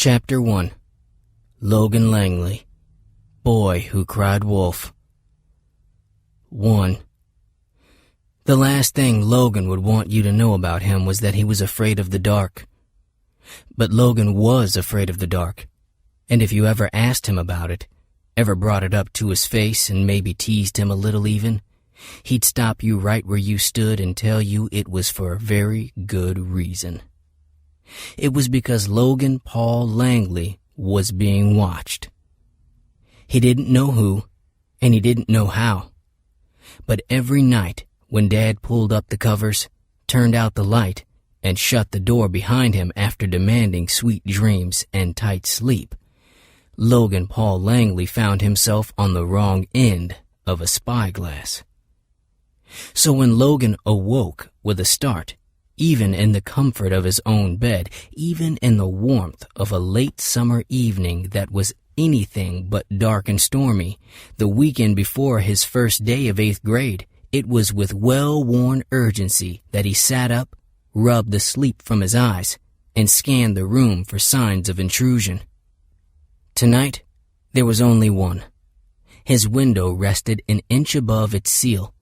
Chapter 1. Logan Langly, Boy Who Cried Wolf. 1. The last thing Logan would want you to know about him was that he was afraid of the dark. But Logan was afraid of the dark, and if you ever asked him about it, ever brought it up to his face and maybe teased him a little even, he'd stop you right where you stood and tell you it was for a very good reason. It was because Logan Paul Langly was being watched. He didn't know who, and he didn't know how. But every night when Dad pulled up the covers, turned out the light, and shut the door behind him after demanding sweet dreams and tight sleep, Logan Paul Langly found himself on the wrong end of a spyglass. So when Logan awoke with a start, even in the comfort of his own bed, even in the warmth of a late summer evening that was anything but dark and stormy, the weekend before his first day of 8th grade, it was with well-worn urgency that he sat up, rubbed the sleep from his eyes, and scanned the room for signs of intrusion. Tonight, there was only one. His window rested an inch above its seal,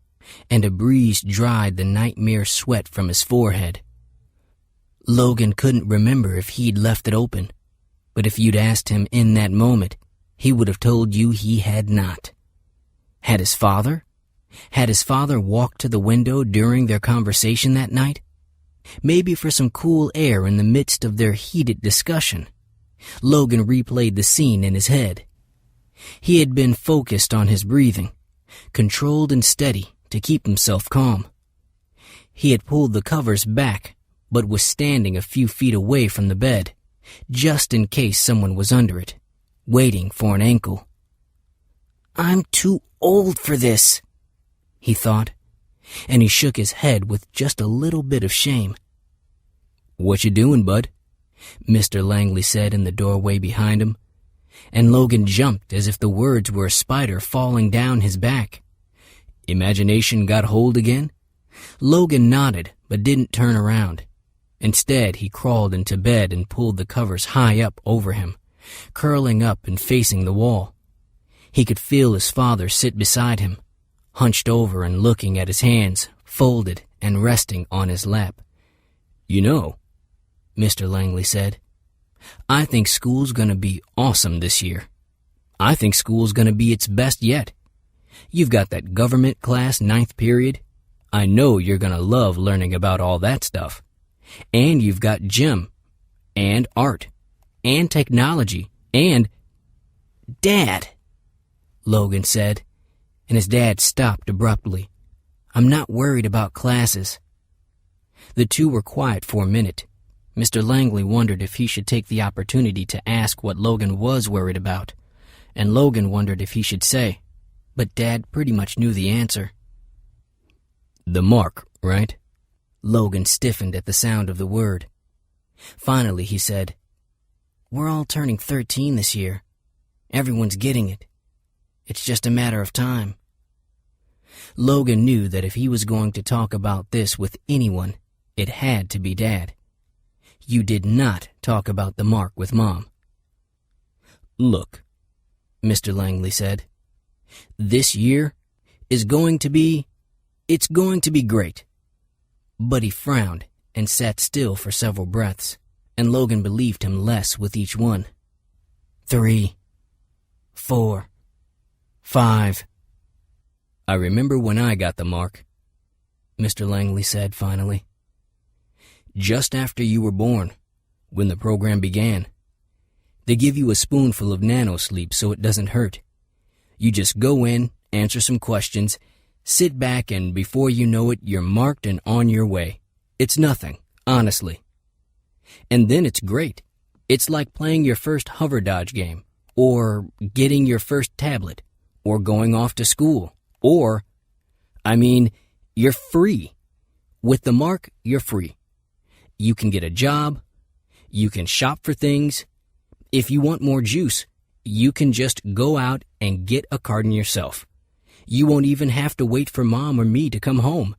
and a breeze dried the nightmare sweat from his forehead. Logan couldn't remember if he'd left it open, but if you'd asked him in that moment, he would have told you he had not. Had his father walked to the window during their conversation that night? Maybe for some cool air in the midst of their heated discussion. Logan replayed the scene in his head. He had been focused on his breathing, controlled and steady to keep himself calm. He had pulled the covers back, but was standing a few feet away from the bed, just in case someone was under it, waiting for an ankle. "I'm too old for this," he thought, and he shook his head with just a little bit of shame. "What you doing, bud?" Mr. Langly said in the doorway behind him, and Logan jumped as if the words were a spider falling down his back. Imagination got hold again? Logan nodded, but didn't turn around. Instead, he crawled into bed and pulled the covers high up over him, curling up and facing the wall. He could feel his father sit beside him, hunched over and looking at his hands, folded and resting on his lap. "You know," Mr. Langly said, "I think school's gonna be awesome this year. I think school's gonna be its best yet. You've got that government class 9th period. I know you're gonna love learning about all that stuff. And you've got gym, and art, and technology, and—" "Dad," Logan said, and his dad stopped abruptly. "I'm not worried about classes." The two were quiet for a minute. Mr. Langly wondered if he should take the opportunity to ask what Logan was worried about, and Logan wondered if he should say, but Dad pretty much knew the answer. "The mark, right?" Logan stiffened at the sound of the word. Finally, he said, "We're all turning 13 this year. Everyone's getting it. It's just a matter of time." Logan knew that if he was going to talk about this with anyone, it had to be Dad. You did not talk about the mark with Mom. "Look," Mr. Langly said, "this year is going to be great." But he frowned and sat still for several breaths, and Logan believed him less with each one. 3, 4, 5. "I remember when I got the mark," Mr. Langly said finally. "Just after you were born, when the program began. They give you a spoonful of nano-sleep so it doesn't hurt. You just go in, answer some questions, sit back, and before you know it, you're marked and on your way. It's nothing, honestly. And then it's great. It's like playing your first hover dodge game, or getting your first tablet, or going off to school, or, you're free. With the mark, you're free. You can get a job. You can shop for things. If you want more juice, you can just go out and get a carton yourself. You won't even have to wait for Mom or me to come home."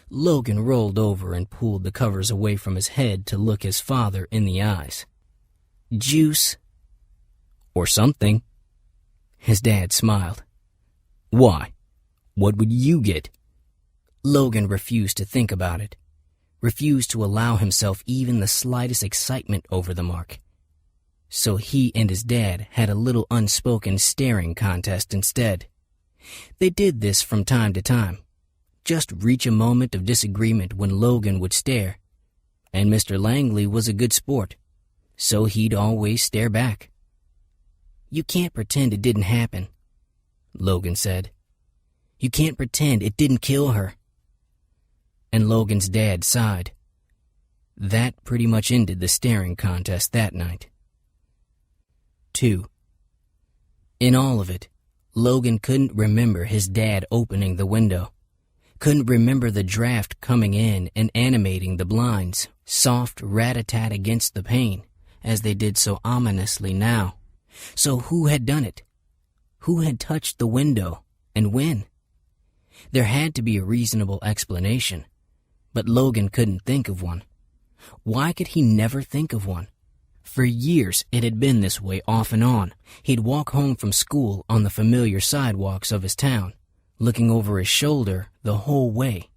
Logan rolled over and pulled the covers away from his head to look his father in the eyes. Juice. Or something. His dad smiled. Why? What would you get? Logan refused to think about it, refused to allow himself even the slightest excitement over the mark. So he and his dad had a little unspoken staring contest instead. They did this from time to time, just reach a moment of disagreement when Logan would stare, and Mr. Langly was a good sport, so he'd always stare back. You can't pretend it didn't happen, Logan said. You can't pretend it didn't kill her. And Logan's dad sighed. That pretty much ended the staring contest that night. 2. In all of it, Logan couldn't remember his dad opening the window, couldn't remember the draft coming in and animating the blinds, soft rat-a-tat against the pane, as they did so ominously now. So who had done it? Who had touched the window, and when? There had to be a reasonable explanation, but Logan couldn't think of one. Why could he never think of one? For years it had been this way off and on. He'd walk home from school on the familiar sidewalks of his town, looking over his shoulder the whole way.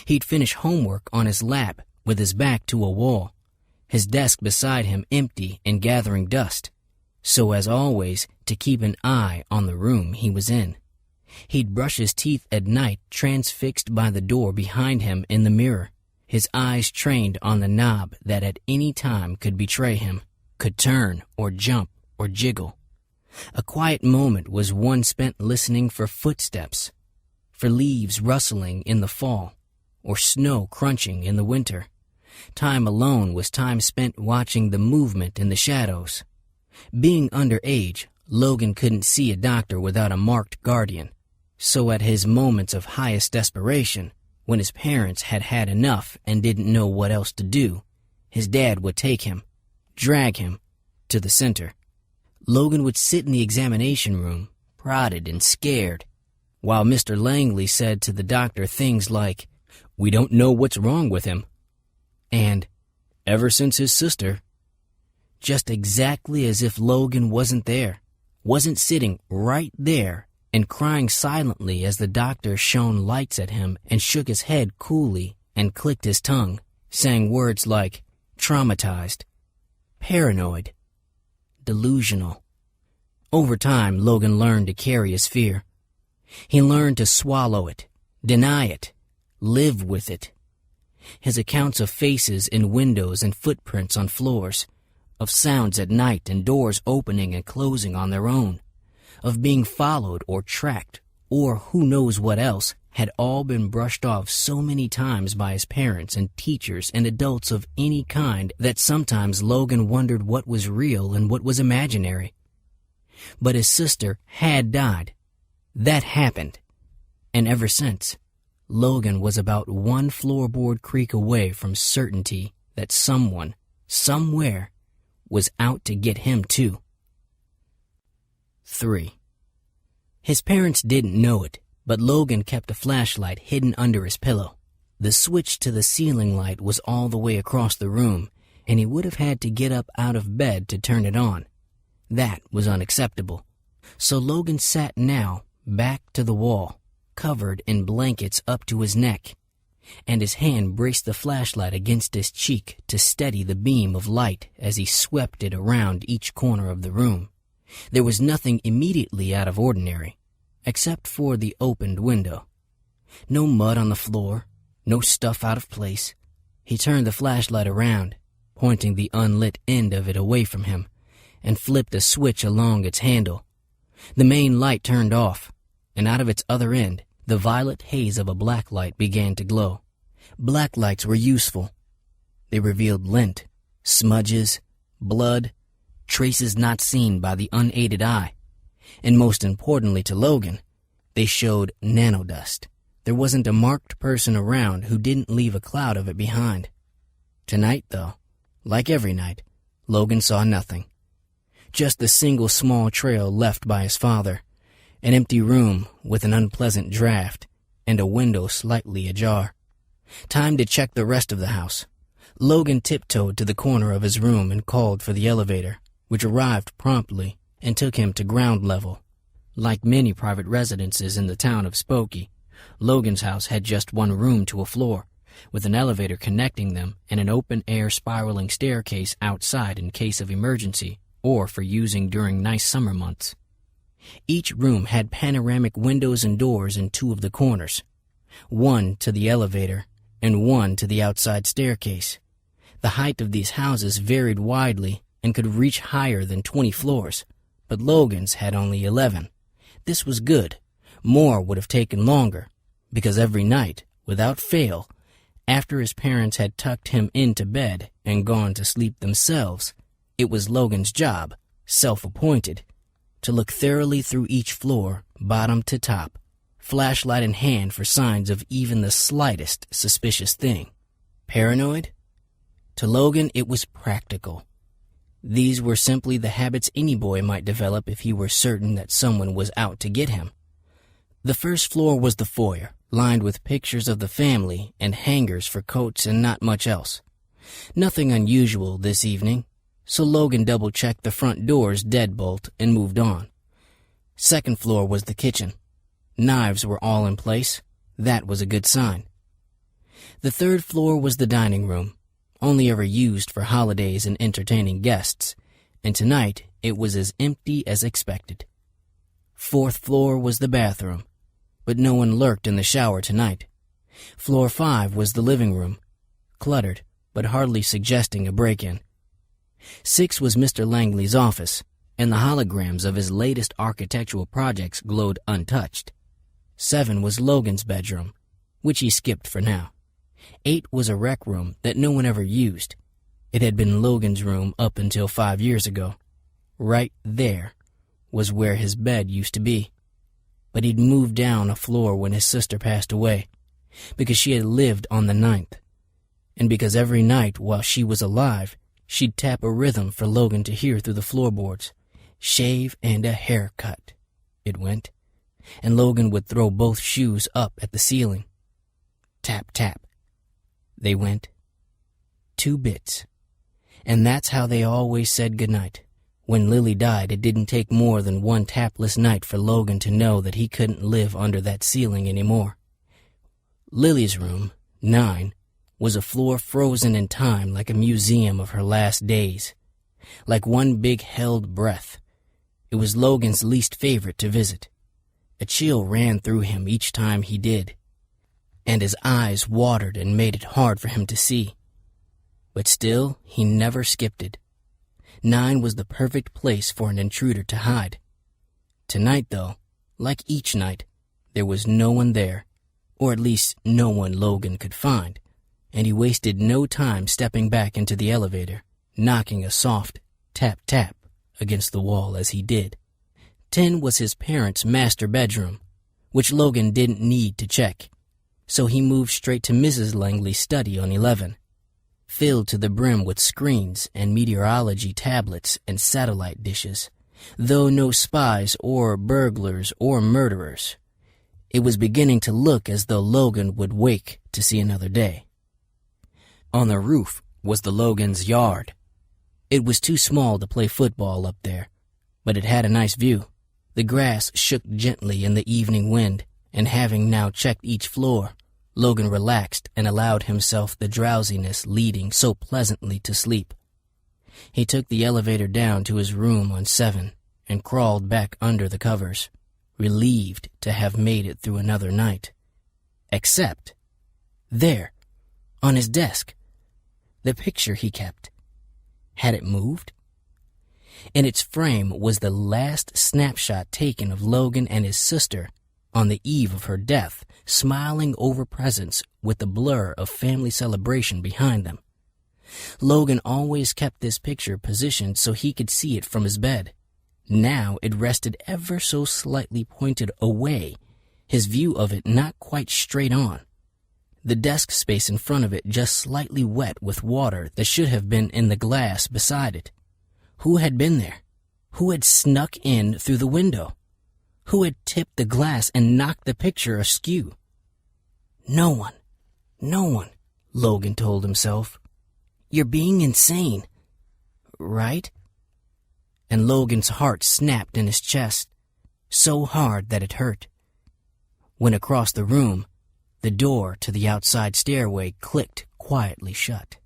He'd finish homework on his lap with his back to a wall, his desk beside him empty and gathering dust, so as always to keep an eye on the room he was in. He'd brush his teeth at night transfixed by the door behind him in the mirror, his eyes trained on the knob that at any time could betray him, could turn or jump or jiggle. A quiet moment was one spent listening for footsteps, for leaves rustling in the fall, or snow crunching in the winter. Time alone was time spent watching the movement in the shadows. Being underage, Logan couldn't see a doctor without a marked guardian, so at his moments of highest desperation, when his parents had had enough and didn't know what else to do, his dad would take him, drag him, to the center. Logan would sit in the examination room, prodded and scared, while Mr. Langly said to the doctor things like, "We don't know what's wrong with him," and "ever since his sister," just exactly as if Logan wasn't there, wasn't sitting right there and crying silently as the doctor shone lights at him and shook his head coolly and clicked his tongue, saying words like traumatized, paranoid, delusional. Over time, Logan learned to carry his fear. He learned to swallow it, deny it, live with it. His accounts of faces in windows and footprints on floors, of sounds at night and doors opening and closing on their own, of being followed or tracked, or who knows what else, had all been brushed off so many times by his parents and teachers and adults of any kind that sometimes Logan wondered what was real and what was imaginary. But his sister had died. That happened. And ever since, Logan was about one floorboard creak away from certainty that someone, somewhere, was out to get him too. 3. His parents didn't know it, but Logan kept a flashlight hidden under his pillow. The switch to the ceiling light was all the way across the room, and he would have had to get up out of bed to turn it on. That was unacceptable. So Logan sat now, back to the wall, covered in blankets up to his neck, and his hand braced the flashlight against his cheek to steady the beam of light as he swept it around each corner of the room. There was nothing immediately out of ordinary, except for the opened window. No mud on the floor, no stuff out of place. He turned the flashlight around, pointing the unlit end of it away from him, and flipped a switch along its handle. The main light turned off, and out of its other end, the violet haze of a black light began to glow. Black lights were useful. They revealed lint, smudges, blood, traces not seen by the unaided eye. And most importantly to Logan, they showed nanodust. There wasn't a marked person around who didn't leave a cloud of it behind. Tonight, though, like every night, Logan saw nothing. Just the single small trail left by his father, an empty room with an unpleasant draft, and a window slightly ajar. Time to check the rest of the house. Logan tiptoed to the corner of his room and called for the elevator. which arrived promptly and took him to ground level. Like many private residences in the town of Spokane, Logan's house had just one room to a floor, with an elevator connecting them and an open-air spiraling staircase outside in case of emergency or for using during nice summer months. Each room had panoramic windows and doors in two of the corners, one to the elevator and one to the outside staircase. The height of these houses varied widely and could reach higher than 20 floors, but Logan's had only 11. This was good. More would have taken longer, because every night, without fail, after his parents had tucked him into bed and gone to sleep themselves, it was Logan's job, self-appointed, to look thoroughly through each floor, bottom to top, flashlight in hand for signs of even the slightest suspicious thing. Paranoid? To Logan, it was practical. These were simply the habits any boy might develop if he were certain that someone was out to get him. The first floor was the foyer, lined with pictures of the family and hangers for coats and not much else. Nothing unusual this evening, so Logan double-checked the front door's deadbolt and moved on. Second floor was the kitchen. Knives were all in place. That was a good sign. The third floor was the dining room, only ever used for holidays and entertaining guests, and tonight it was as empty as expected. Fourth floor was the bathroom, but no one lurked in the shower tonight. Floor 5 was the living room, cluttered, but hardly suggesting a break-in. 6 was Mr. Langly's office, and the holograms of his latest architectural projects glowed untouched. 7 was Logan's bedroom, which he skipped for now. 8 was a rec room that no one ever used. It had been Logan's room up until 5 years ago. Right there was where his bed used to be. But he'd moved down a floor when his sister passed away, because she had lived on the 9th, and because every night while she was alive, she'd tap a rhythm for Logan to hear through the floorboards. Shave and a haircut, it went, and Logan would throw both shoes up at the ceiling. Tap, tap. They went. 2 bits. And that's how they always said goodnight. When Lily died, it didn't take more than one tapless night for Logan to know that he couldn't live under that ceiling anymore. Lily's room, 9, was a floor frozen in time like a museum of her last days. Like one big held breath. It was Logan's least favorite to visit. A chill ran through him each time he did, and his eyes watered and made it hard for him to see. But still, he never skipped it. 9 was the perfect place for an intruder to hide. Tonight, though, like each night, there was no one there, or at least no one Logan could find, and he wasted no time stepping back into the elevator, knocking a soft tap-tap against the wall as he did. 10 was his parents' master bedroom, which Logan didn't need to check, so he moved straight to Mrs. Langly's study on 11. Filled to the brim with screens and meteorology tablets and satellite dishes, though no spies or burglars or murderers. It was beginning to look as though Logan would wake to see another day. On the roof was the Logan's yard. It was too small to play football up there, but it had a nice view. The grass shook gently in the evening wind, and having now checked each floor, Logan relaxed and allowed himself the drowsiness leading so pleasantly to sleep. He took the elevator down to his room on 7 and crawled back under the covers, relieved to have made it through another night. Except, there, on his desk, the picture he kept. Had it moved? In its frame was the last snapshot taken of Logan and his sister on the eve of her death, smiling over presents with the blur of family celebration behind them. Logan always kept this picture positioned so he could see it from his bed. Now it rested ever so slightly pointed away, his view of it not quite straight on. The desk space in front of it just slightly wet with water that should have been in the glass beside it. Who had been there? Who had snuck in through the window? Who had tipped the glass and knocked the picture askew? No one. No one, Logan told himself. You're being insane. Right? and Logan's heart snapped in his chest, so hard that it hurt. When across the room, the door to the outside stairway clicked quietly shut.